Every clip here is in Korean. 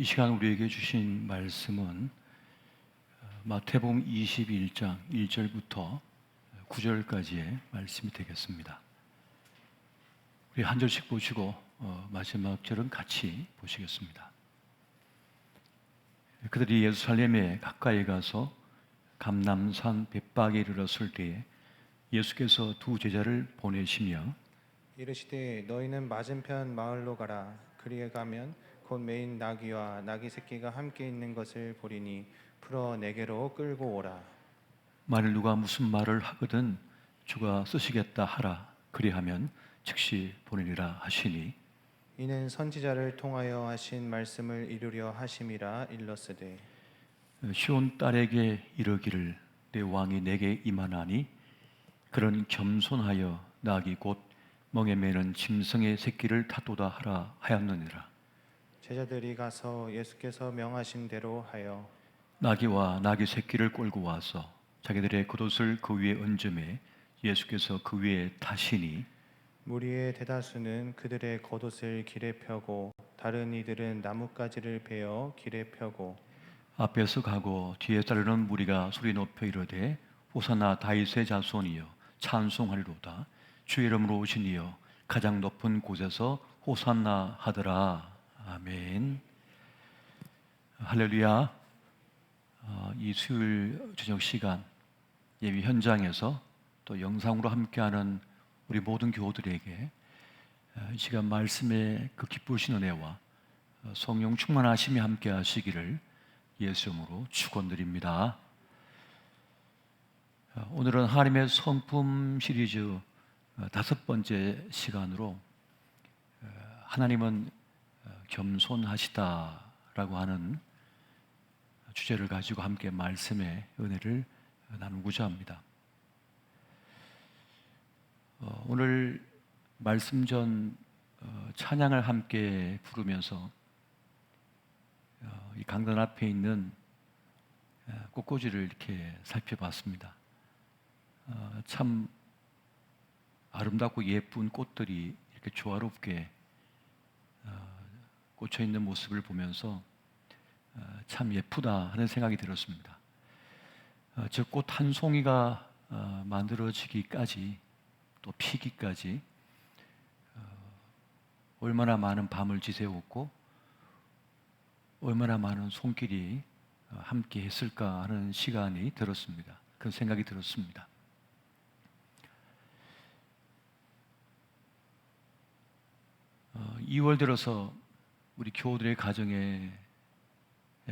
이 시간 우리에게 주신 말씀은 마태복음 21장 1절부터 9절까지의 말씀이 되겠습니다. 우리 한 절씩 보시고 마지막 절은 같이 보시겠습니다. 그들이 예루살렘에 가까이 가서 감람산 벳박에 이르렀을 때에 예수께서 두 제자를 보내시며 이르시되 너희는 맞은편 마을로 가라. 그리에 가면 곧 매인 나귀와 나귀 새끼가 함께 있는 것을 보리니 풀어 내게로 끌고 오라. 만일 누가 무슨 말을 하거든 주가 쓰시겠다 하라. 그리하면 즉시 보내리라 하시니 이는 선지자를 통하여 하신 말씀을 이루려 하심이라 일렀으되 시온 딸에게 이르기를 내 왕이 내게 임하나니 그런 겸손하여 나귀 곧 멍에 매는 짐승의 새끼를 타도다 하라 하였느니라. 제자들이 가서 예수께서 명하신 대로 하여 나귀와 나귀 새끼를 끌고 와서 자기들의 겉옷을 그 위에 얹음에 예수께서 그 위에 타시니 무리의 대다수는 그들의 겉옷을 길에 펴고 다른 이들은 나뭇가지를 베어 길에 펴고 앞에서 가고 뒤에 따르는 무리가 소리 높여 이르되 호산나 다윗의 자손이여 찬송하리로다. 주의 이름으로 오신 이여 가장 높은 곳에서 호산나 하더라. 아멘. 할렐루야. 이 수요일 저녁 시간 예비 현장에서 또 영상으로 함께하는 우리 모든 교우들에게 이 시간 말씀의 그 기쁘신 은혜와 성령 충만하심이 함께 하시기를 예수 이름으로 축원드립니다. 오늘은 하나님의 성품 시리즈 5번째 시간으로 하나님은 겸손하시다라고 하는 주제를 가지고 함께 말씀의 은혜를 나누고자 합니다. 오늘 말씀 전 찬양을 함께 부르면서 이 강단 앞에 있는 꽃꽂이를 이렇게 살펴봤습니다. 참 아름답고 예쁜 꽃들이 이렇게 조화롭게 꽂혀 있는 모습을 보면서 참 예쁘다 하는 생각이 들었습니다. 저 꽃 한 송이가 만들어지기까지 또 피기까지 얼마나 많은 밤을 지새웠고 얼마나 많은 손길이 함께 했을까 하는 시간이 들었습니다. 그런 생각이 들었습니다. 2월 들어서 우리 교우들의 가정에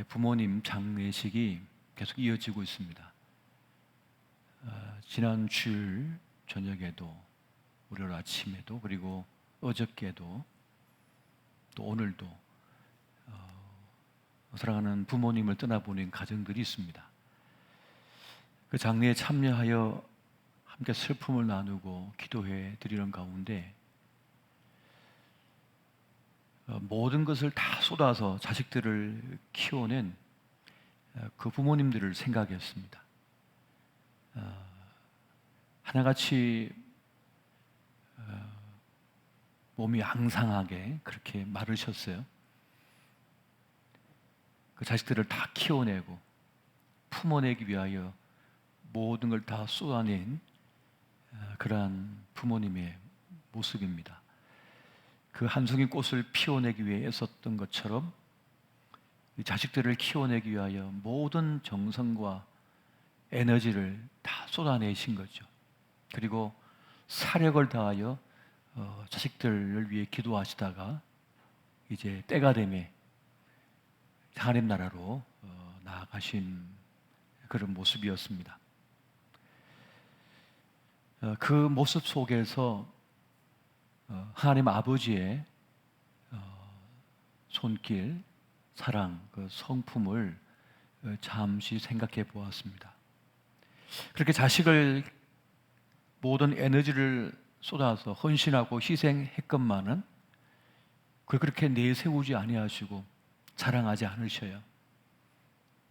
부모님 장례식이 계속 이어지고 있습니다. 지난 주일 저녁에도 월요일 아침에도 그리고 어저께도 또 오늘도 사랑하는 부모님을 떠나보낸 가정들이 있습니다. 그 장례에 참여하여 함께 슬픔을 나누고 기도해 드리는 가운데 모든 것을 다 쏟아서 자식들을 키워낸 그 부모님들을 생각했습니다. 하나같이 몸이 앙상하게 그렇게 마르셨어요. 그 자식들을 다 키워내고 품어내기 위하여 모든 걸 다 쏟아낸 그러한 부모님의 모습입니다. 그 한 송이 꽃을 피워내기 위해 애썼던 것처럼 이 자식들을 키워내기 위하여 모든 정성과 에너지를 다 쏟아내신 거죠. 그리고 사력을 다하여 자식들을 위해 기도하시다가 이제 때가 되매 하나님 나라로 나아가신 그런 모습이었습니다. 그 모습 속에서 하나님 아버지의 손길, 사랑, 그 성품을 잠시 생각해 보았습니다. 그렇게 자식을 모든 에너지를 쏟아서 헌신하고 희생했건만은 그걸 그렇게 내세우지 아니하시고 자랑하지 않으셔요.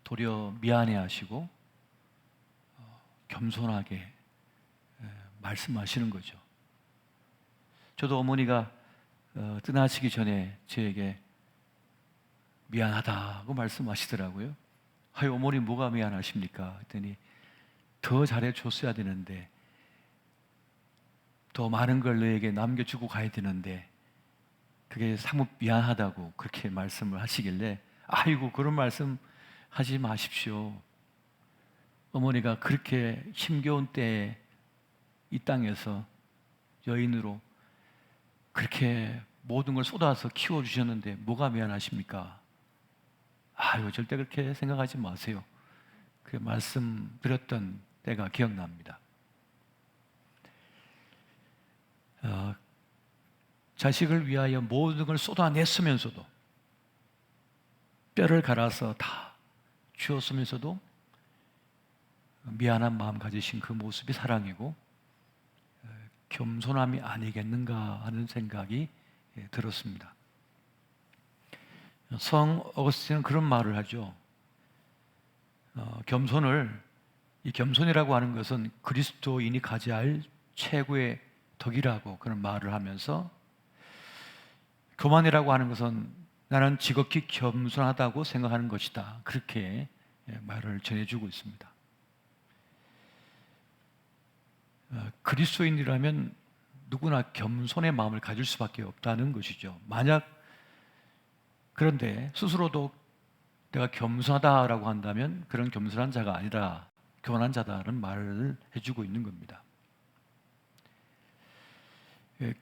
도리어 미안해하시고 겸손하게 말씀하시는 거죠. 저도 어머니가 떠나시기 전에 저에게 미안하다고 말씀하시더라고요. 아유, 어머니 뭐가 미안하십니까? 그랬더니 더 잘해줬어야 되는데, 더 많은 걸 너에게 남겨주고 가야 되는데 그게 사뭇 미안하다고 그렇게 말씀을 하시길래, 아이고, 그런 말씀 하지 마십시오. 어머니가 그렇게 힘겨운 때에 이 땅에서 여인으로 그렇게 모든 걸 쏟아서 키워주셨는데 뭐가 미안하십니까? 아유, 절대 그렇게 생각하지 마세요. 그 말씀드렸던 때가 기억납니다. 자식을 위하여 모든 걸 쏟아냈으면서도, 뼈를 갈아서 다 주었으면서도 미안한 마음 가지신 그 모습이 사랑이고 겸손함이 아니겠는가 하는 생각이 들었습니다. 성 어거스틴은 그런 말을 하죠. 이 겸손이라고 하는 것은 그리스도인이 가져야 할 최고의 덕이라고 그런 말을 하면서, 교만이라고 하는 것은 나는 지극히 겸손하다고 생각하는 것이다, 그렇게 말을 전해주고 있습니다. 그리스도인이라면 누구나 겸손의 마음을 가질 수밖에 없다는 것이죠. 그런데 스스로도 내가 겸손하다라고 한다면 그런 겸손한 자가 아니라 교만한 자다라는 말을 해주고 있는 겁니다.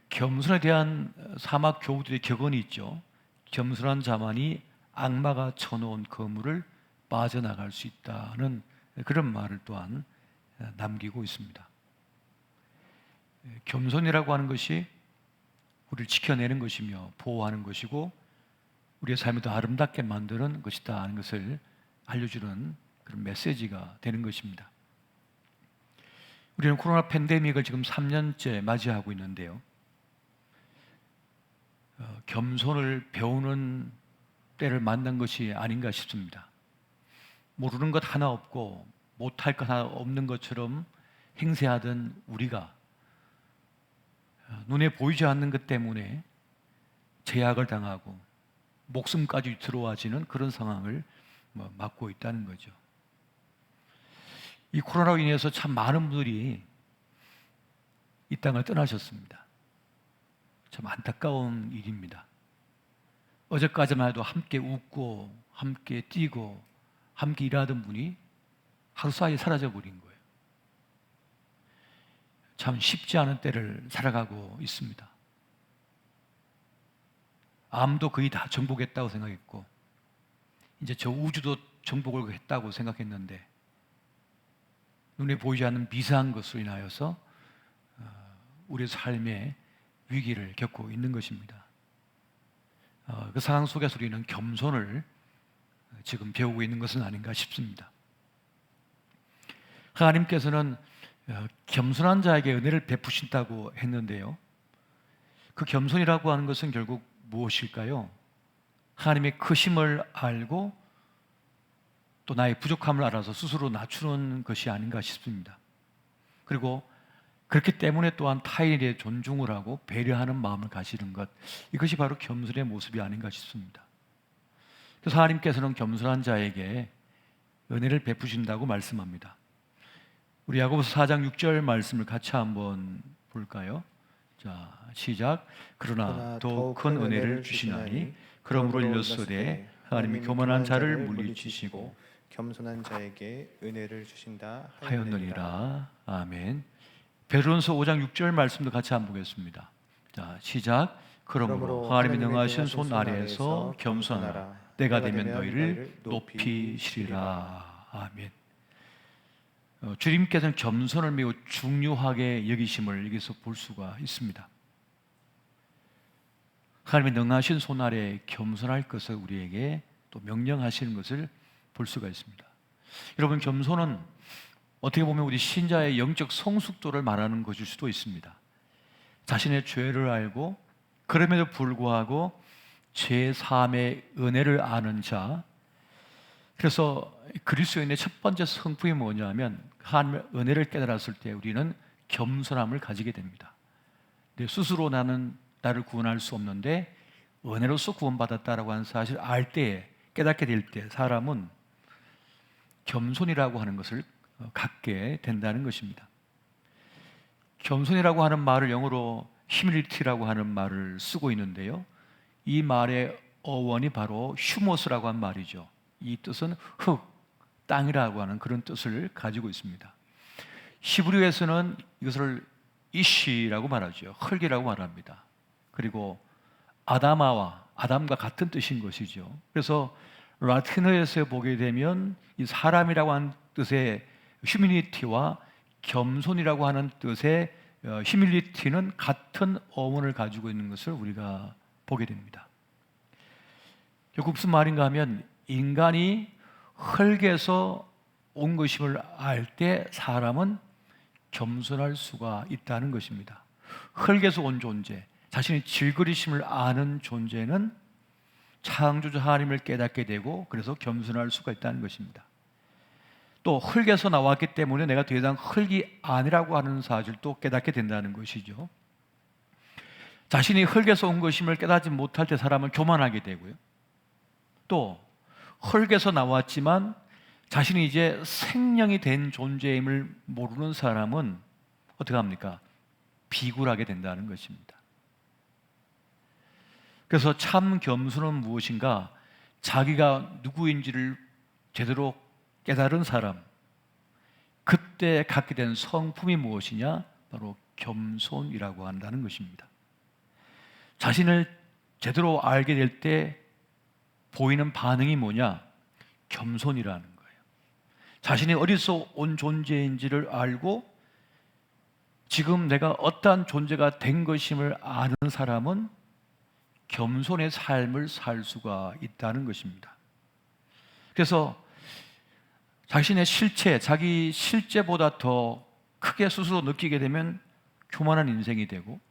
겸손에 대한 사막 교우들의 격언이 있죠. 겸손한 자만이 악마가 쳐놓은 그물을 빠져나갈 수 있다는 그런 말을 또한 남기고 있습니다. 겸손이라고 하는 것이 우리를 지켜내는 것이며 보호하는 것이고 우리의 삶을 더 아름답게 만드는 것이다 하는 것을 알려주는 그런 메시지가 되는 것입니다. 우리는 코로나 팬데믹을 지금 3년째 맞이하고 있는데요. 겸손을 배우는 때를 만난 것이 아닌가 싶습니다. 모르는 것 하나 없고 못할 것 하나 없는 것처럼 행세하던 우리가 눈에 보이지 않는 것 때문에 제약을 당하고 목숨까지 들어와지는 그런 상황을 맞고 있다는 거죠. 이 코로나로 인해서 참 많은 분들이 이 땅을 떠나셨습니다. 참 안타까운 일입니다. 어제까지만 해도 함께 웃고 함께 뛰고 함께 일하던 분이 하루 사이에 사라져 버린 거예요. 참 쉽지 않은 때를 살아가고 있습니다. 암도 거의 다 정복했다고 생각했고 이제 저 우주도 정복을 했다고 생각했는데 눈에 보이지 않는 미세한 것으로 인하여서 우리 삶의 위기를 겪고 있는 것입니다. 그 상황 속에서 우리는 겸손을 지금 배우고 있는 것은 아닌가 싶습니다. 하나님께서는 겸손한 자에게 은혜를 베푸신다고 했는데요. 그 겸손이라고 하는 것은 결국 무엇일까요? 하나님의 크심을 알고 또 나의 부족함을 알아서 스스로 낮추는 것이 아닌가 싶습니다. 그리고 그렇기 때문에 또한 타인에 존중을 하고 배려하는 마음을 가지는 것, 이것이 바로 겸손의 모습이 아닌가 싶습니다. 그래서 하나님께서는 겸손한 자에게 은혜를 베푸신다고 말씀합니다. 우리 야고보서 4장 6절 말씀을 같이 한번 볼까요? 자, 시작. 그러나 더욱 큰 은혜를 주시나니 그러므로 일렀으되 하나님이 교만한 자를 물리치시고 겸손한 자에게 은혜를 주신다 하였느니라. 아멘. 베드로전서 5장 6절 말씀도 같이 한번 보겠습니다. 자, 시작. 그러므로 하나님이 능하신 손 아래에서 겸손하라. 때가 되면 너희를 높이시리라. 아멘. 주님께서는 겸손을 매우 중요하게 여기심을 여기서 볼 수가 있습니다. 하나님의 능하신 손 아래 겸손할 것을 우리에게 또 명령하시는 것을 볼 수가 있습니다. 여러분, 겸손은 어떻게 보면 우리 신자의 영적 성숙도를 말하는 것일 수도 있습니다. 자신의 죄를 알고 그럼에도 불구하고 죄 사함의 은혜를 아는 자. 그래서 그리스도인의 첫 번째 성품이 뭐냐면 하나님의 은혜를 깨달았을 때 우리는 겸손함을 가지게 됩니다. 내 스스로 나를 구원할 수 없는데 은혜로서 구원받았다라고 하는 사실을 알 때에 깨닫게 될 때 사람은 겸손이라고 하는 것을 갖게 된다는 것입니다. 겸손이라고 하는 말을 영어로 humility라고 하는 말을 쓰고 있는데요. 이 말의 어원이 바로 휴머스라고 한 말이죠. 이 뜻은 흙, 땅이라고 하는 그런 뜻을 가지고 있습니다. 히브리어에서는 이것을 이시라고 말하죠. 흙이라고 말합니다. 그리고 아담과 같은 뜻인 것이죠. 그래서 라틴어에서 보게 되면 이 사람이라고 하는 뜻의 휴미니티와 겸손이라고 하는 뜻의 휴밀리티는 같은 어원을 가지고 있는 것을 우리가 보게 됩니다. 결국 무슨 말인가 하면 인간이 흙에서 온 것임을 알 때 사람은 겸손할 수가 있다는 것입니다. 흙에서 온 존재, 자신의 질그리심을 아는 존재는 창조주 하나님을 깨닫게 되고 그래서 겸손할 수가 있다는 것입니다. 또 흙에서 나왔기 때문에 내가 더 이상 흙이 아니라고 하는 사실도 깨닫게 된다는 것이죠. 자신이 흙에서 온 것임을 깨닫지 못할 때 사람은 교만하게 되고요. 또 흙에서 나왔지만 자신이 이제 생명이 된 존재임을 모르는 사람은 어떻게 합니까? 비굴하게 된다는 것입니다. 그래서 참 겸손은 무엇인가? 자기가 누구인지를 제대로 깨달은 사람, 그때 갖게 된 성품이 무엇이냐? 바로 겸손이라고 한다는 것입니다. 자신을 제대로 알게 될 때 보이는 반응이 뭐냐? 겸손이라는 거예요. 자신이 어디서 온 존재인지를 알고 지금 내가 어떠한 존재가 된 것임을 아는 사람은 겸손의 삶을 살 수가 있다는 것입니다. 그래서 자신의 실체, 자기 실제보다 더 크게 스스로 느끼게 되면 교만한 인생이 되고,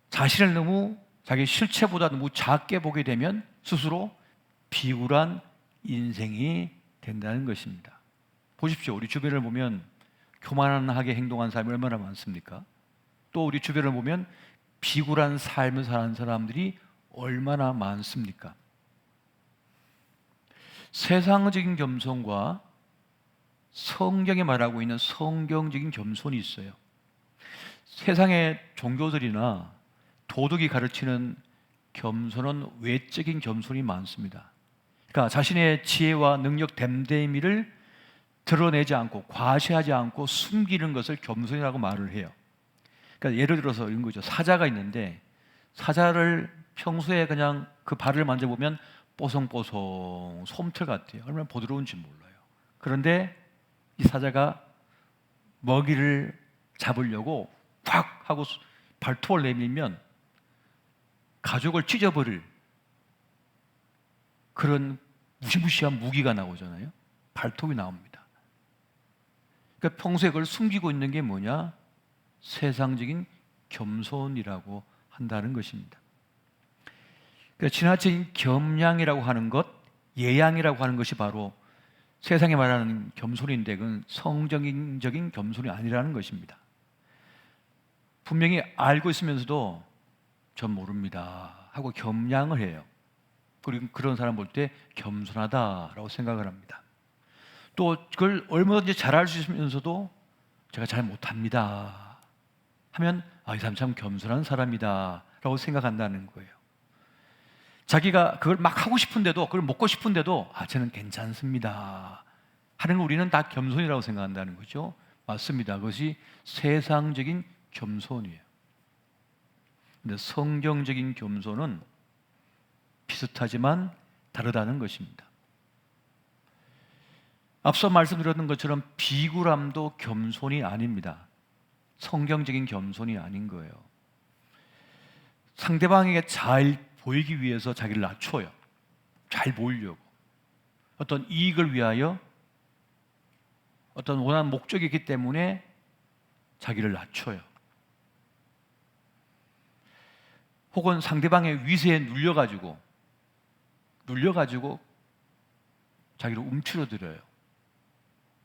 자신을 너무 자기 실체보다 너무 작게 보게 되면 스스로 비굴한 인생이 된다는 것입니다. 보십시오. 우리 주변을 보면 교만하게 행동한 사람이 얼마나 많습니까? 또 우리 주변을 보면 비굴한 삶을 사는 사람들이 얼마나 많습니까? 세상적인 겸손과 성경에 말하고 있는 성경적인 겸손이 있어요. 세상의 종교들이나 도덕이 가르치는 겸손은 외적인 겸손이 많습니다. 그러니까 자신의 지혜와 능력 됨됨이를 드러내지 않고 과시하지 않고 숨기는 것을 겸손이라고 말을 해요. 그러니까 예를 들어서 이런 거죠. 사자가 있는데 사자를 평소에 그냥 그 발을 만져보면 뽀송뽀송 솜털 같아요. 얼마나 부드러운지 몰라요. 그런데 이 사자가 먹이를 잡으려고 팍 하고 발톱을 내밀면 가족을 찢어버릴 그런 무시무시한 무기가 나오잖아요. 발톱이 나옵니다. 그러니까 평소에 그걸 숨기고 있는 게 뭐냐? 세상적인 겸손이라고 한다는 것입니다. 그러니까 지나친 겸양이라고 하는 것, 예양이라고 하는 것이 바로 세상에 말하는 겸손인데 그건 성경적인 겸손이 아니라는 것입니다. 분명히 알고 있으면서도 전 모릅니다 하고 겸양을 해요. 그리고 그런 사람 볼 때 겸손하다라고 생각을 합니다. 또 그걸 얼마든지 잘할 수 있으면서도 제가 잘 못합니다 하면 이 사람 참 겸손한 사람이다 라고 생각한다는 거예요. 자기가 그걸 막 하고 싶은데도, 그걸 먹고 싶은데도 저는 괜찮습니다 하는 걸 우리는 다 겸손이라고 생각한다는 거죠. 맞습니다. 그것이 세상적인 겸손이에요. 근데 성경적인 겸손은 비슷하지만 다르다는 것입니다. 앞서 말씀드렸던 것처럼 비굴함도 겸손이 아닙니다. 성경적인 겸손이 아닌 거예요. 상대방에게 잘 보이기 위해서 자기를 낮춰요. 잘 보이려고. 어떤 이익을 위하여 어떤 원하는 목적이 있기 때문에 자기를 낮춰요. 혹은 상대방의 위세에 눌려가지고 자기를 움츠러들어요.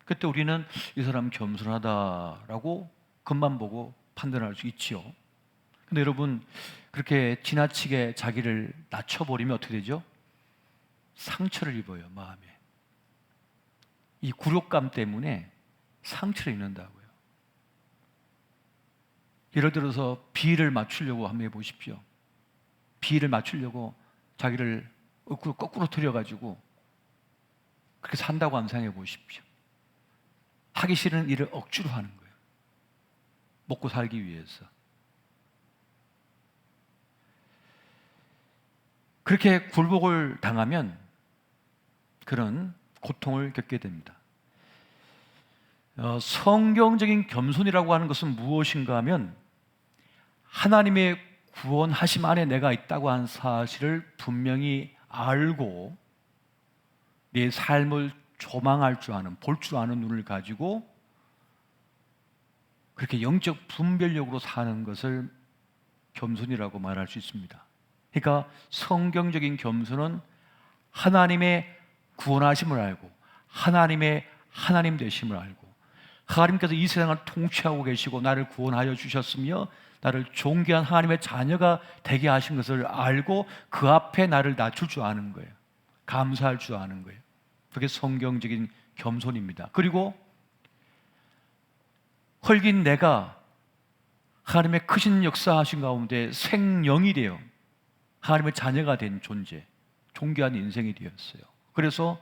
그때 우리는 이 사람 겸손하다라고 겉만 보고 판단할 수 있지요. 근데 여러분, 그렇게 지나치게 자기를 낮춰버리면 어떻게 되죠? 상처를 입어요, 마음에. 이 굴욕감 때문에 상처를 입는다고요. 예를 들어서 비를 맞추려고 한번 해보십시오. 비를 맞추려고 자기를 거꾸로 들여가지고 그렇게 산다고 한번 생각해 보십시오. 하기 싫은 일을 억지로 하는 거예요. 먹고 살기 위해서. 그렇게 굴복을 당하면 그런 고통을 겪게 됩니다. 성경적인 겸손이라고 하는 것은 무엇인가 하면 하나님의 구원하심 안에 내가 있다고 하는 사실을 분명히 알고 내 삶을 조망할 줄 아는, 볼 줄 아는 눈을 가지고 그렇게 영적 분별력으로 사는 것을 겸손이라고 말할 수 있습니다. 그러니까 성경적인 겸손은 하나님의 구원하심을 알고 하나님의 하나님 되심을 알고 하나님께서 이 세상을 통치하고 계시고 나를 구원하여 주셨으며 나를 존귀한 하나님의 자녀가 되게 하신 것을 알고 그 앞에 나를 낮출 줄 아는 거예요. 감사할 줄 아는 거예요. 그게 성경적인 겸손입니다. 그리고 헐긴 내가 하나님의 크신 역사하신 가운데 생명이 되어 하나님의 자녀가 된 존재, 존귀한 인생이 되었어요. 그래서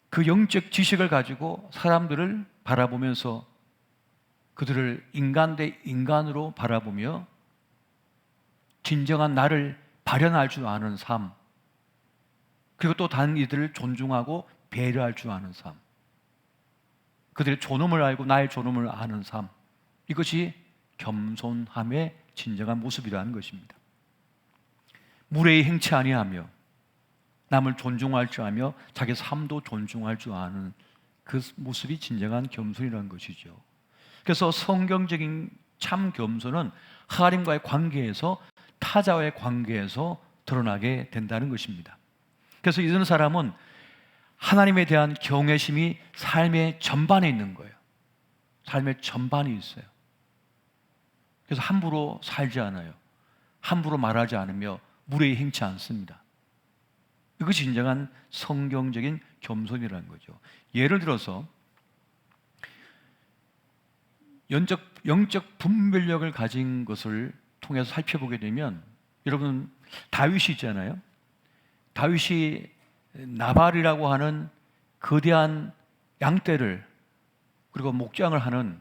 그 영적 지식을 가지고 사람들을 바라보면서 그들을 인간 대 인간으로 바라보며 진정한 나를 발현할 줄 아는 삶, 그리고 또 다른 이들을 존중하고 배려할 줄 아는 삶, 그들의 존엄을 알고 나의 존엄을 아는 삶, 이것이 겸손함의 진정한 모습이라는 것입니다. 무례히 행치 아니하며 남을 존중할 줄 아며 자기 삶도 존중할 줄 아는 그 모습이 진정한 겸손이라는 것이죠. 그래서 성경적인 참 겸손은 하나님과의 관계에서, 타자와의 관계에서 드러나게 된다는 것입니다. 그래서 이런 사람은 하나님에 대한 경외심이 삶의 전반에 있는 거예요. 삶의 전반이 있어요. 그래서 함부로 살지 않아요. 함부로 말하지 않으며 무례히 행치 않습니다. 이것이 진정한 성경적인 겸손이라는 거죠. 예를 들어서 영적 분별력을 가진 것을 통해서 살펴보게 되면, 여러분 다윗이 있잖아요. 다윗이 나발이라고 하는 거대한 양떼를 그리고 목장을 하는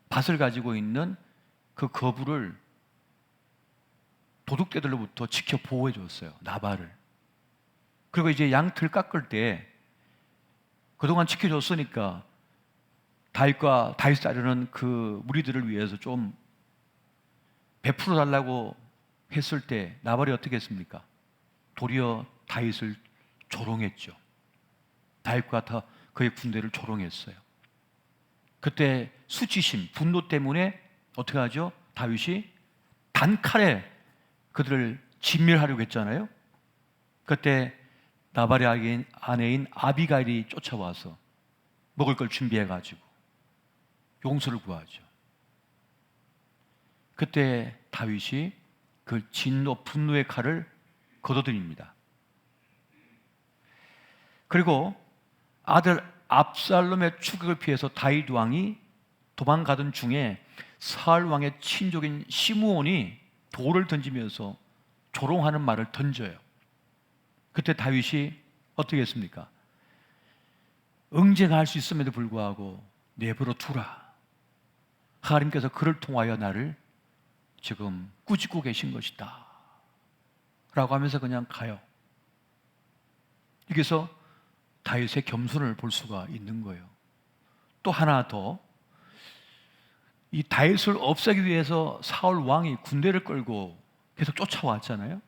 밭을 가지고 있는 그 거부를 도둑떼들로부터 지켜 보호해 줬어요. 나발을. 그리고 이제 양털 깎을 때 그동안 지켜줬으니까 다윗과 다윗 따르는 그 무리들을 위해서 좀 베풀어 달라고 했을 때 나발이 어떻게 했습니까? 도리어 다윗을 조롱했죠. 다윗과 다 그의 군대를 조롱했어요. 그때 수치심, 분노 때문에 어떻게 하죠? 다윗이 단칼에 그들을 진멸하려고 했잖아요. 그때 나발의 아내인 아비가일이 쫓아와서 먹을 걸 준비해가지고 용서를 구하죠. 그때 다윗이 그 진노, 분노의 칼을 걷어들입니다. 그리고 아들 압살롬의 추격을 피해서 다윗 왕이 도망가던 중에 사울 왕의 친족인 시므온이 돌을 던지면서 조롱하는 말을 던져요. 그때 다윗이 어떻게 했습니까? 응징할 수 있음에도 불구하고 내버려 두라. 하나님께서 그를 통하여 나를 지금 꾸짖고 계신 것이다 라고 하면서 그냥 가요. 여기서 다윗의 겸손을 볼 수가 있는 거예요. 또 하나 더, 이 다윗을 없애기 위해서 사울 왕이 군대를 끌고 계속 쫓아왔잖아요.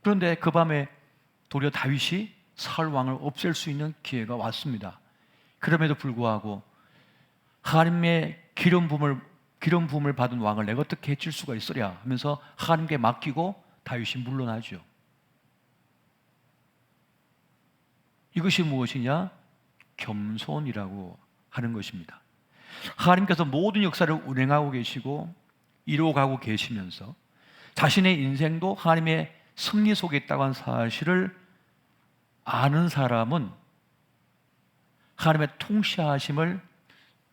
그런데 그 밤에 도리어 다윗이 사울 왕을 없앨 수 있는 기회가 왔습니다. 그럼에도 불구하고 하나님의 기름 부음을 받은 왕을 내가 어떻게 해칠 수가 있으랴 하면서 하나님께 맡기고 다윗이 물러나죠. 이것이 무엇이냐? 겸손이라고 하는 것입니다. 하나님께서 모든 역사를 운행하고 계시고 이루어가고 계시면서 자신의 인생도 하나님의 섭리 속에 있다고 하는 사실을 아는 사람은 하나님의 통치하심을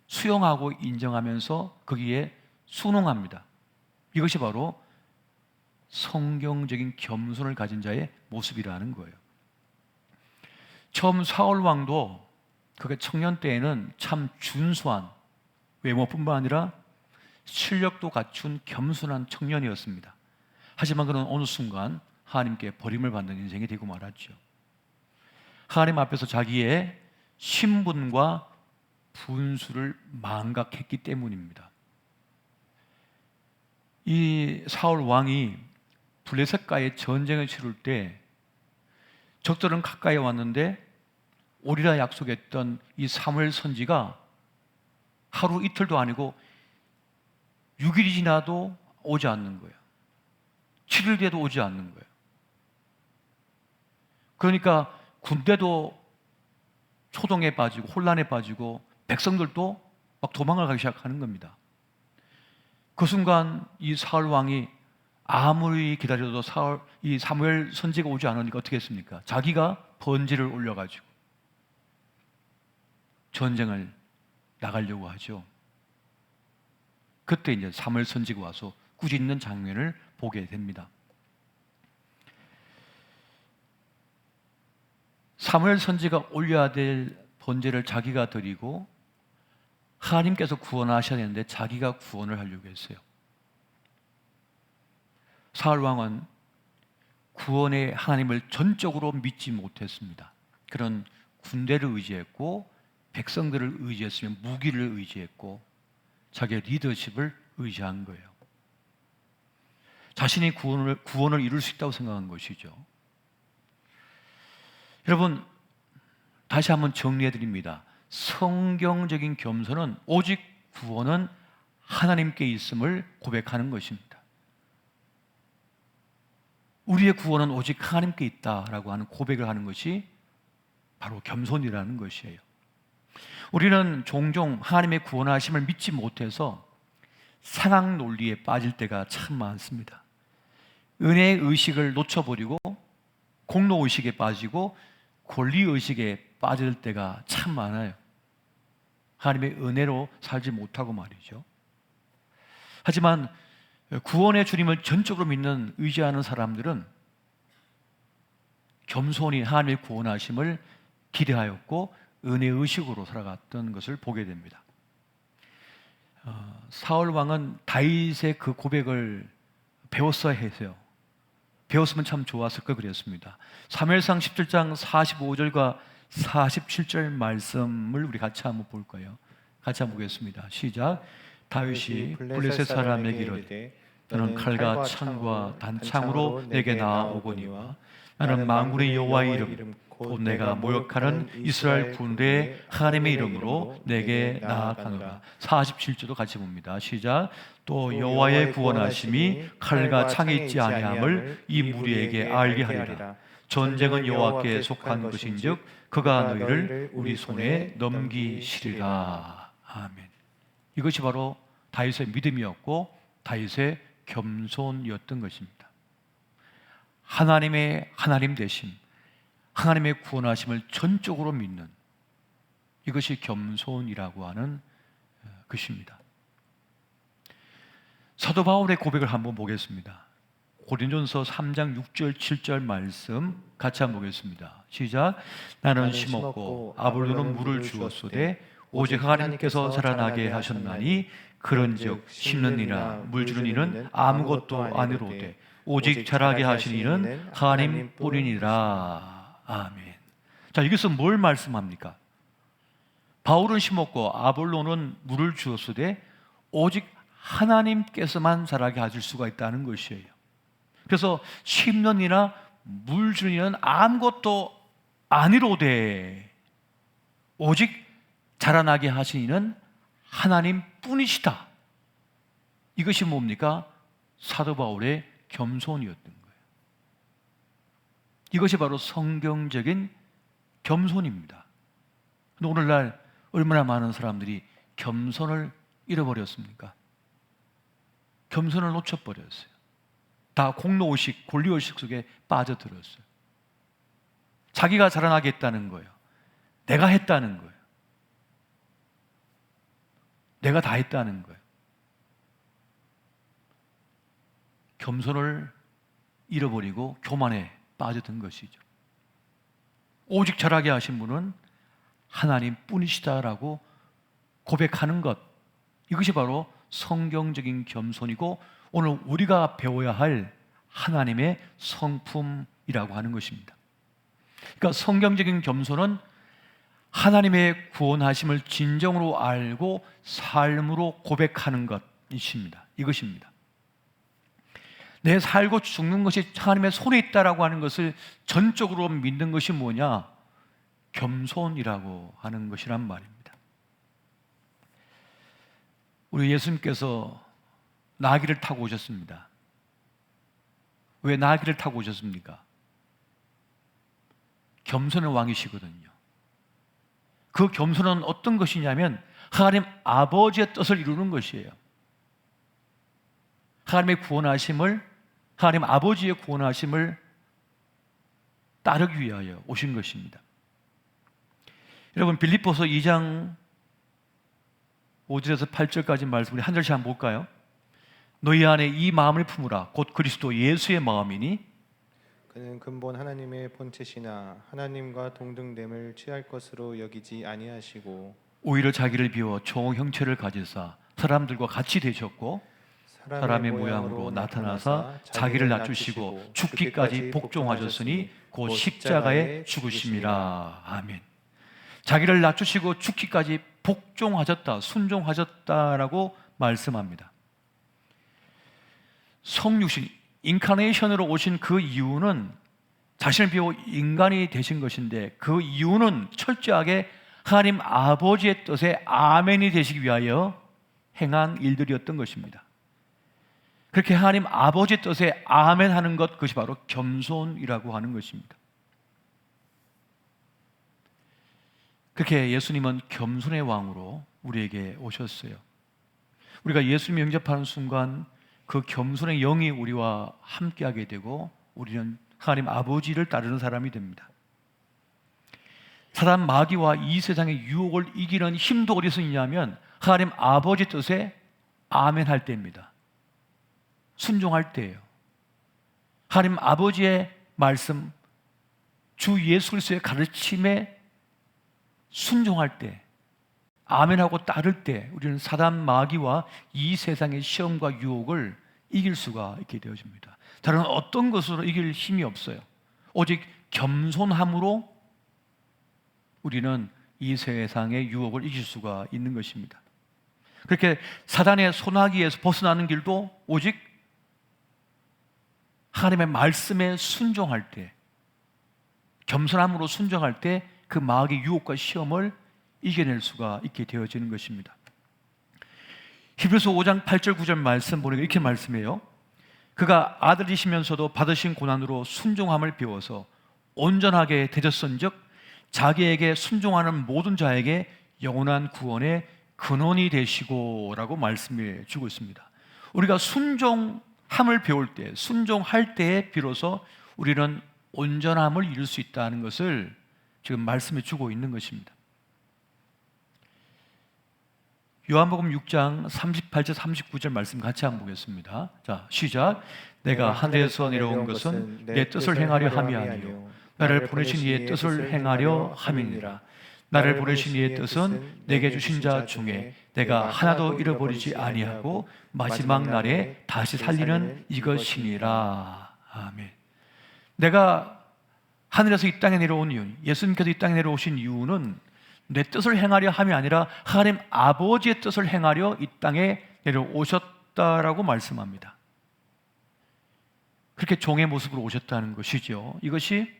수용하고 인정하면서 거기에 순응합니다. 이것이 바로 성경적인 겸손을 가진 자의 모습이라는 거예요. 처음 사울 왕도 그가 청년 때에는 참 준수한, 외모뿐만 아니라 실력도 갖춘 겸손한 청년이었습니다. 하지만 그는 어느 순간 하나님께 버림을 받는 인생이 되고 말았죠. 하나님 앞에서 자기의 신분과 분수를 망각했기 때문입니다. 이 사울 왕이 블레셋과의 전쟁을 치룰 때 적들은 가까이 왔는데 오리라 약속했던 이 사무엘 선지가 하루 이틀도 아니고 6일이 지나도 오지 않는 거예요. 7일 뒤에도 오지 않는 거예요. 그러니까 군대도 초동에 빠지고 혼란에 빠지고 백성들도 막 도망을 가기 시작하는 겁니다. 그 순간 이 사울 왕이 아무리 기다려도 이 사무엘 선지가 오지 않으니까 어떻게 했습니까? 자기가 번제를 올려가지고 전쟁을 나가려고 하죠. 그때 이제 사무엘 선지가 와서 꾸짖는 장면을 보게 됩니다. 사무엘 선지가 올려야 될 번제를 자기가 드리고 하나님께서 구원하셔야 되는데 자기가 구원을 하려고 했어요. 사울 왕은 구원의 하나님을 전적으로 믿지 못했습니다. 그런 군대를 의지했고 백성들을 의지했으며 무기를 의지했고 자기의 리더십을 의지한 거예요. 자신이 구원을 이룰 수 있다고 생각한 것이죠. 여러분, 다시 한번 정리해 드립니다. 성경적인 겸손은 오직 구원은 하나님께 있음을 고백하는 것입니다. 우리의 구원은 오직 하나님께 있다라고 하는 고백을 하는 것이 바로 겸손이라는 것이에요. 우리는 종종 하나님의 구원하심을 믿지 못해서 상학 논리에 빠질 때가 참 많습니다. 은혜의 의식을 놓쳐버리고 공로의식에 빠지고 권리의식에 빠질 때가 참 많아요. 하나님의 은혜로 살지 못하고 말이죠. 하지만 구원의 주님을 전적으로 믿는 의지하는 사람들은 겸손히 하나님의 구원하심을 기대하였고 은혜의식으로 살아갔던 것을 보게 됩니다. 사울 왕은 다윗의 그 고백을 배웠어야 해서요. 배웠으면 참 좋았을 걸 그랬습니다. 사무엘상 17장 45절과 47절 말씀을 우리 같이 한번 볼 거예요. 같이 한번 보겠습니다. 시작. 다윗이 블레셋 사람에게 이르되 너는 칼과 창과 단창으로 내게 나아오거니와 나는 만군의 여호와의 이름 곧 내가 모욕하는 이스라엘 군대의 하나님의 이름으로 내게 나아가노라. 47절도 같이 봅니다. 시작. 또 여호와의 구원하심이 칼과 창에 있지 아니함을 이 무리에게 알게 하리라. 전쟁은 여호와께 속한 것인즉 그가 너희를 우리 손에 넘기시리라. 아멘. 이것이 바로 다윗의 믿음이었고 다윗의 겸손이었던 것입니다. 하나님의 하나님 되심, 하나님의 구원하심을 전적으로 믿는 이것이 겸손이라고 하는 것입니다. 사도 바울의 고백을 한번 보겠습니다. 고린도전서 3장 6절 7절 말씀 같이 한번 보겠습니다. 시작. 나는 심었고 아볼로는 물을 주었으되 오직 하나님께서 자라나게 하셨나니 그런즉 심는 이나 물 주는 이는 아무것도 아니로되 오직 자라게 하신 이는 하나님뿐이니라. 아멘. 자, 여기서 뭘 말씀합니까? 바울은 심었고 아볼로는 물을 주었으되 오직 하나님께서만 자라게 하실 수가 있다는 것이에요. 그래서 심는 이나 물 주는 이는 아무것도 아니로되 오직 자라나게 하신 이는 하나님뿐이시다. 이것이 뭡니까? 사도 바울의 겸손이었던 거예요. 이것이 바로 성경적인 겸손입니다. 근데 오늘날 얼마나 많은 사람들이 겸손을 잃어버렸습니까? 겸손을 놓쳐버렸어요. 다 공로의식, 권리의식 속에 빠져들었어요. 자기가 자라나겠다는 거예요. 내가 했다는 거예요. 내가 다 했다는 거예요. 겸손을 잃어버리고 교만에 빠져든 것이죠. 오직 절하게 하신 분은 하나님 뿐이시다라고 고백하는 것, 이것이 바로 성경적인 겸손이고 오늘 우리가 배워야 할 하나님의 성품이라고 하는 것입니다. 그러니까 성경적인 겸손은 하나님의 구원하심을 진정으로 알고 삶으로 고백하는 것이십니다. 이것입니다. 내 살고 죽는 것이 하나님의 손에 있다라고 하는 것을 전적으로 믿는 것이 뭐냐? 겸손이라고 하는 것이란 말입니다. 우리 예수님께서 나귀를 타고 오셨습니다. 왜 나귀를 타고 오셨습니까? 겸손의 왕이시거든요. 그 겸손은 어떤 것이냐면 하나님 아버지의 뜻을 이루는 것이에요. 하나님의 구원하심을, 하나님 아버지의 구원하심을 따르기 위하여 오신 것입니다. 여러분, 빌립보서 2장 5절에서 8절까지 말씀 우리 한 절씩 한번 볼까요? 너희 안에 이 마음을 품으라. 곧 그리스도 예수의 마음이니 그는 근본 하나님의 본체시나 하나님과 동등됨을 취할 것으로 여기지 아니하시고 오히려 자기를 비워 종 형체를 가지사 사람들과 같이 되셨고 사람의 모양으로 나타나사 자기를 낮추시고 죽기까지 복종하셨으니 곧 십자가에 죽으심이라. 아멘. 자기를 낮추시고 죽기까지 복종하셨다, 순종하셨다라고 말씀합니다. 성육신, 인카네이션으로 오신 그 이유는 자신을 비워 인간이 되신 것인데 그 이유는 철저하게 하나님 아버지의 뜻에 아멘이 되시기 위하여 행한 일들이었던 것입니다. 그렇게 하나님 아버지의 뜻에 아멘하는 것, 그것이 바로 겸손이라고 하는 것입니다. 그렇게 예수님은 겸손의 왕으로 우리에게 오셨어요. 우리가 예수님 영접하는 순간 그 겸손의 영이 우리와 함께하게 되고 우리는 하나님 아버지를 따르는 사람이 됩니다. 사단 마귀와 이 세상의 유혹을 이기는 힘도 어디서 있냐면 하나님 아버지 뜻에 아멘할 때입니다. 순종할 때예요. 하나님 아버지의 말씀, 주 예수 그리스도의 가르침에 순종할 때, 아멘하고 따를 때 우리는 사단 마귀와 이 세상의 시험과 유혹을 이길 수가 있게 되어집니다. 다른 어떤 것으로 이길 힘이 없어요. 오직 겸손함으로 우리는 이 세상의 유혹을 이길 수가 있는 것입니다. 그렇게 사단의 소나기에서 벗어나는 길도 오직 하나님의 말씀에 순종할 때, 겸손함으로 순종할 때 그 마귀의 유혹과 시험을 이겨낼 수가 있게 되어지는 것입니다. 히브리서 5장 8절 9절 말씀 보니까 이렇게 말씀해요. 그가 아들이시면서도 받으신 고난으로 순종함을 배워서 온전하게 되셨은즉 자기에게 순종하는 모든 자에게 영원한 구원의 근원이 되시고 라고 말씀해 주고 있습니다. 우리가 순종함을 배울 때, 순종할 때에 비로소 우리는 온전함을 이룰 수 있다는 것을 지금 말씀해 주고 있는 것입니다. 요한복음 6장 38절 39절 말씀 같이 한번 보겠습니다. 자, 시작. 내가 하늘에서 내려온 것은 내 뜻을 행하려 함이 아니요 나를 보내신 이의 뜻을 행하려 함이니라. 나를 보내신 이의 뜻은 내게 주신 자 중에 내가 하나도 잃어버리지 아니하고 마지막 날에 다시 살리는 이것이니라. 아멘. 내가 하늘에서 이 땅에 내려온 이유, 예수님께서 이 땅에 내려오신 이유는 내 뜻을 행하려 함이 아니라 하나님 아버지의 뜻을 행하려 이 땅에 내려오셨다라고 말씀합니다. 그렇게 종의 모습으로 오셨다는 것이죠. 이것이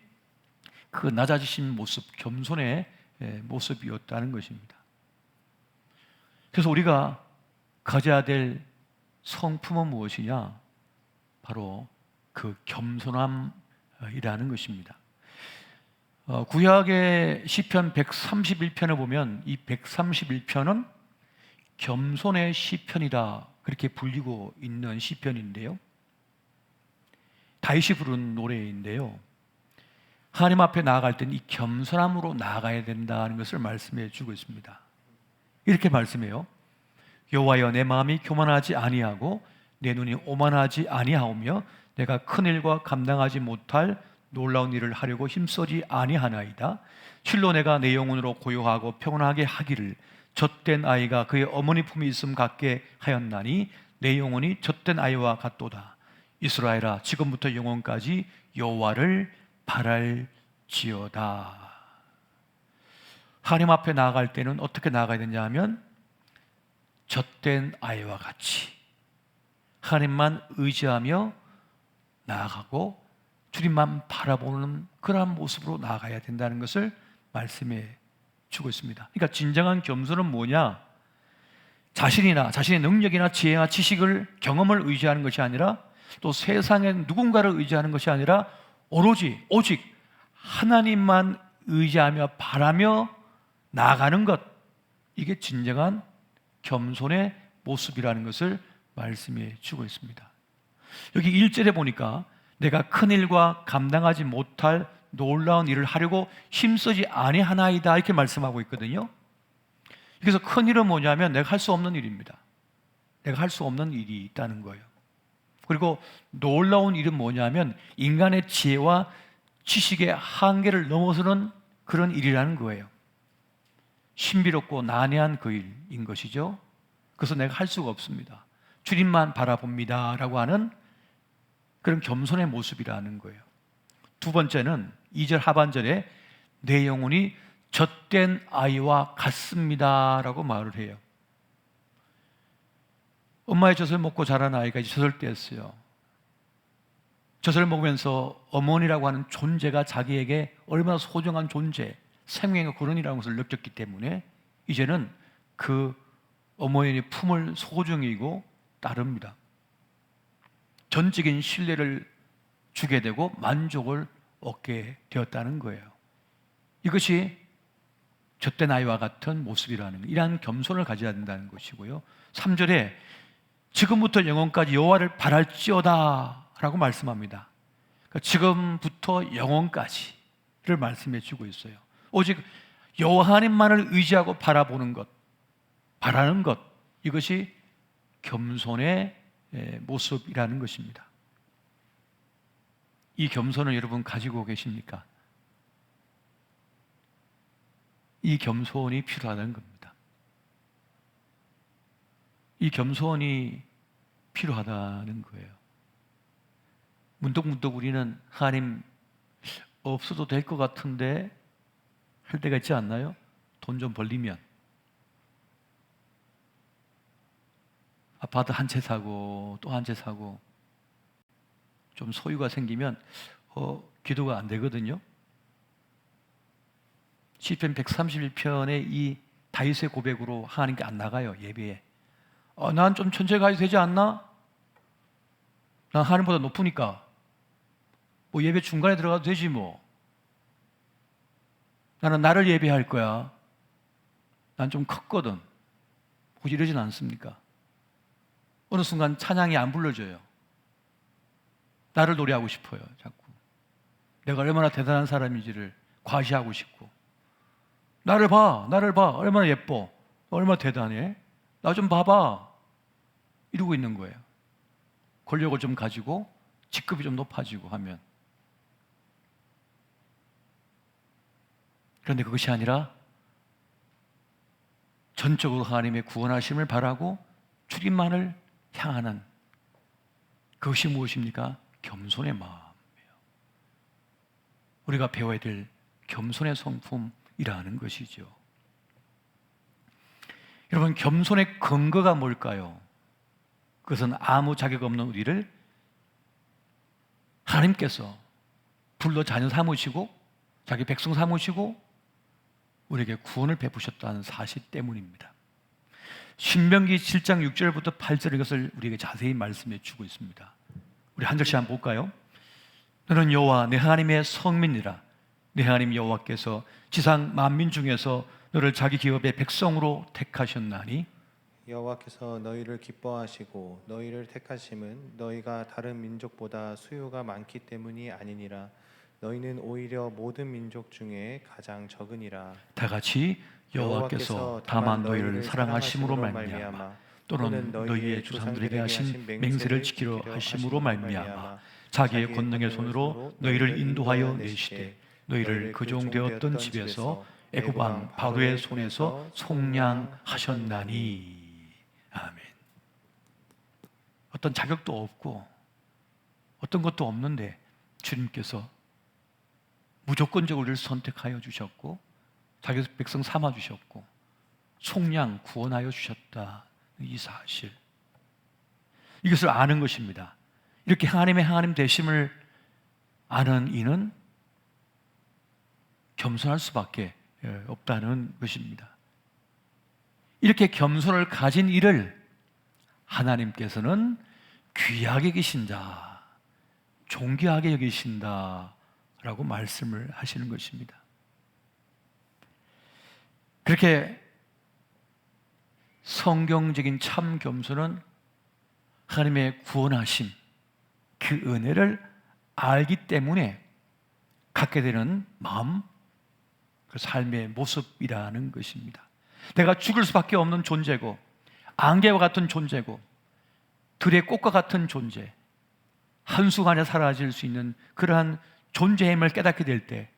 그 낮아지신 모습, 겸손의 모습이었다는 것입니다. 그래서 우리가 가져야 될 성품은 무엇이냐? 바로 그 겸손함이라는 것입니다. 구약의 시편 131편을 보면 이 131편은 겸손의 시편이다 그렇게 불리고 있는 시편인데요. 다윗이 부른 노래인데요. 하나님 앞에 나아갈 때는 이 겸손함으로 나아가야 된다는 것을 말씀해 주고 있습니다. 이렇게 말씀해요. 여호와여, 내 마음이 교만하지 아니하고 내 눈이 오만하지 아니하오며 내가 큰 일과 감당하지 못할 놀라운 일을 하려고 힘쓰지 아니하나이다. 실로 내가 내 영혼으로 고요하고 평온하게 하기를 젖된 아이가 그의 어머니 품에 있음 같게 하였나니 내 영혼이 젖된 아이와 같도다. 이스라엘아, 지금부터 영원까지 여호와를 바랄지어다. 하나님 앞에 나아갈 때는 어떻게 나아가야 되냐 하면 젖된 아이와 같이 하나님만 의지하며 나아가고 주님만 바라보는 그러한 모습으로 나아가야 된다는 것을 말씀해 주고 있습니다. 그러니까 진정한 겸손은 뭐냐? 자신이나 자신의 능력이나 지혜나 지식을, 경험을 의지하는 것이 아니라 또 세상의 누군가를 의지하는 것이 아니라 오직 하나님만 의지하며 바라며 나아가는 것, 이게 진정한 겸손의 모습이라는 것을 말씀해 주고 있습니다. 여기 1절에 보니까 내가 큰 일과 감당하지 못할 놀라운 일을 하려고 힘쓰지 아니하나이다 이렇게 말씀하고 있거든요. 그래서 큰 일은 뭐냐면 내가 할 수 없는 일입니다. 내가 할 수 없는 일이 있다는 거예요. 그리고 놀라운 일은 뭐냐면 인간의 지혜와 지식의 한계를 넘어서는 그런 일이라는 거예요. 신비롭고 난해한 그 일인 것이죠. 그래서 내가 할 수가 없습니다. 주님만 바라봅니다 라고 하는 그런 겸손의 모습이라는 거예요. 두 번째는 2절 하반절에 내 영혼이 젖된 아이와 같습니다 라고 말을 해요. 엄마의 젖을 먹고 자란 아이가 이제 젖을 뗐어요. 젖을 먹으면서 어머니라고 하는 존재가 자기에게 얼마나 소중한 존재, 생명의 근원이라는 것을 느꼈기 때문에 이제는 그 어머니의 품을 소중히 여기고 따릅니다. 전적인 신뢰를 주게 되고 만족을 얻게 되었다는 거예요. 이것이 젖된 아이와 같은 모습이라는, 이러한 겸손을 가져야 된다는 것이고요. 3절에 지금부터 영원까지 여호와를 바랄지어다 라고 말씀합니다. 그러니까 지금부터 영원까지를 말씀해 주고 있어요. 오직 여호와 하나님만을 의지하고 바라보는 것, 바라는 것, 이것이 겸손의 모습이라는 것입니다. 이 겸손을 여러분 가지고 계십니까? 이 겸손이 필요하다는 겁니다. 이 겸손이 필요하다는 거예요. 문득문득 우리는 하나님 없어도 될 것 같은데 할 때가 있지 않나요? 돈 좀 벌리면 아파트 한 채 사고 또 한 채 사고 좀 소유가 생기면 기도가 안 되거든요. 시편 131편의 이 다윗의 고백으로 하나님께 안 나가요. 예배에. 난 좀 천천히 가야 되지 않나? 난 하나님보다 높으니까 뭐 예배 중간에 들어가도 되지 뭐. 나는 나를 예배할 거야. 난 좀 컸거든. 혹시 이러진 않습니까? 어느 순간 찬양이 안 불러져요. 나를 노래하고 싶어요. 자꾸 내가 얼마나 대단한 사람인지를 과시하고 싶고, 나를 봐 얼마나 예뻐, 얼마나 대단해, 나 좀 봐봐, 이러고 있는 거예요. 권력을 좀 가지고 직급이 좀 높아지고 하면. 그런데 그것이 아니라 전적으로 하나님의 구원하심을 바라고 주님만을 향하는, 그것이 무엇입니까? 겸손의 마음이에요. 우리가 배워야 될 겸손의 성품이라는 것이죠. 여러분, 겸손의 근거가 뭘까요? 그것은 아무 자격 없는 우리를 하나님께서 불러 자녀 삼으시고 자기 백성 삼으시고 우리에게 구원을 베푸셨다는 사실 때문입니다. 신명기 7장 6절부터 8절, 이것을 우리에게 자세히 말씀해 주고 있습니다. 우리 한 절씩 한번 볼까요? 너는 여호와 내 하나님의 성민이라. 내 하나님 여호와께서 지상 만민 중에서 너를 자기 기업의 백성으로 택하셨나니. 여호와께서 너희를 기뻐하시고 너희를 택하심은 너희가 다른 민족보다 수요가 많기 때문이 아니니라. 너희는 오히려 모든 민족 중에 가장 적으니라. 다 같이 여호와께서 다만 너희를 사랑하심으로 말미암아 또는 너희의 조상들에게 하신 맹세를 지키려 하심으로 말미암아 자기의 권능의 손으로 너희를 인도하여 내시되 너희를 그종되었던 집에서 애굽 왕 바로의 손에서 속량하셨나니. 아멘. 어떤 자격도 없고 어떤 것도 없는데 주님께서 무조건적으로 우리를 선택하여 주셨고 자기 백성 삼아 주셨고 속량 구원하여 주셨다. 이 사실, 이것을 아는 것입니다. 이렇게 하나님의 하나님 되심을 아는 이는 겸손할 수밖에 없다는 것입니다. 이렇게 겸손을 가진 이를 하나님께서는 귀하게 여기신다, 존귀하게 여기신다 라고 말씀을 하시는 것입니다. 그렇게 성경적인 참 겸손은 하나님의 구원하심, 그 은혜를 알기 때문에 갖게 되는 마음, 그 삶의 모습이라는 것입니다. 내가 죽을 수밖에 없는 존재고 안개와 같은 존재고 들의 꽃과 같은 존재, 한순간에 사라질 수 있는 그러한 존재임을 깨닫게 될 때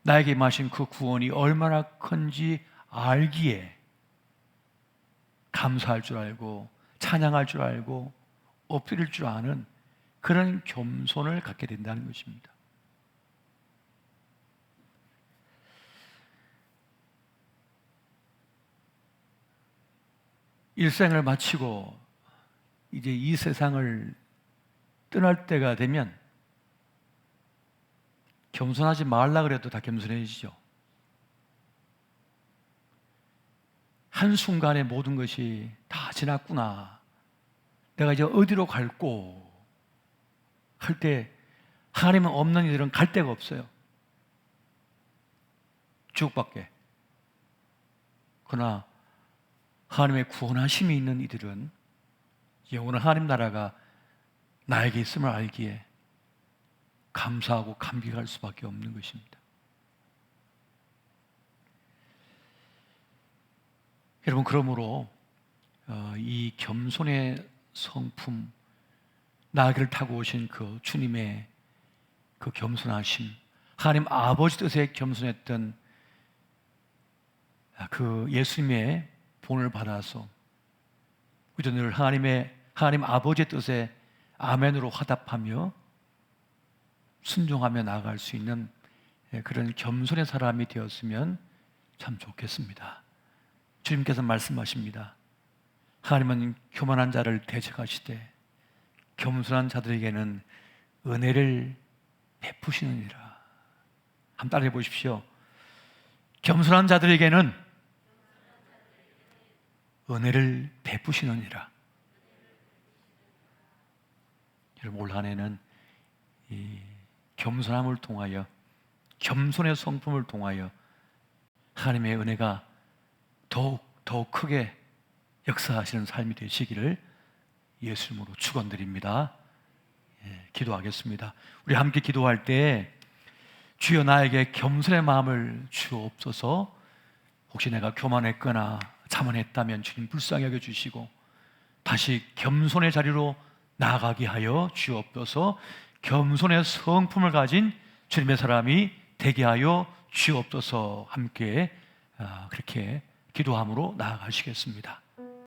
나에게 마신 그 구원이 얼마나 큰지 알기에 감사할 줄 알고 찬양할 줄 알고 엎드릴 줄 아는 그런 겸손을 갖게 된다는 것입니다. 일생을 마치고 이제 이 세상을 떠날 때가 되면 겸손하지 말라 그래도 다 겸손해지죠. 한순간에 모든 것이 다 지났구나, 내가 이제 어디로 갈꼬 할 때 하나님은 없는 이들은 갈 데가 없어요. 지옥밖에. 그러나 하나님의 구원하심이 있는 이들은 영원한 하나님 나라가 나에게 있음을 알기에 감사하고 감격할 수밖에 없는 것입니다. 여러분, 그러므로 이 겸손의 성품, 나귀를 타고 오신 그 주님의 그 겸손하심, 하나님 아버지 뜻에 겸손했던 그 예수님의 본을 받아서 우리도 늘 하나님 아버지의 뜻에 아멘으로 화답하며 순종하며 나아갈 수 있는 그런 겸손의 사람이 되었으면 참 좋겠습니다. 주님께서 말씀하십니다. 하나님은 교만한 자를 대적하시되 겸손한 자들에게는 은혜를 베푸시느니라. 한번 따라해 보십시오. 겸손한 자들에게는 은혜를 베푸시느니라. 여러분, 올 한 해는 이 겸손함을 통하여, 겸손의 성품을 통하여 하나님의 은혜가 더욱 크게 역사하시는 삶이 되시기를 예수 이름으로 축원드립니다. 기도하겠습니다. 우리 함께 기도할 때 주여 나에게 겸손의 마음을 주옵소서. 혹시 내가 교만했거나 자만했다면 주님 불쌍히 여겨주시고 다시 겸손의 자리로 나아가게 하여 주옵소서. 겸손의 성품을 가진 주님의 사람이 되게 하여 주옵소서. 함께 그렇게 기도함으로 나아가시겠습니다.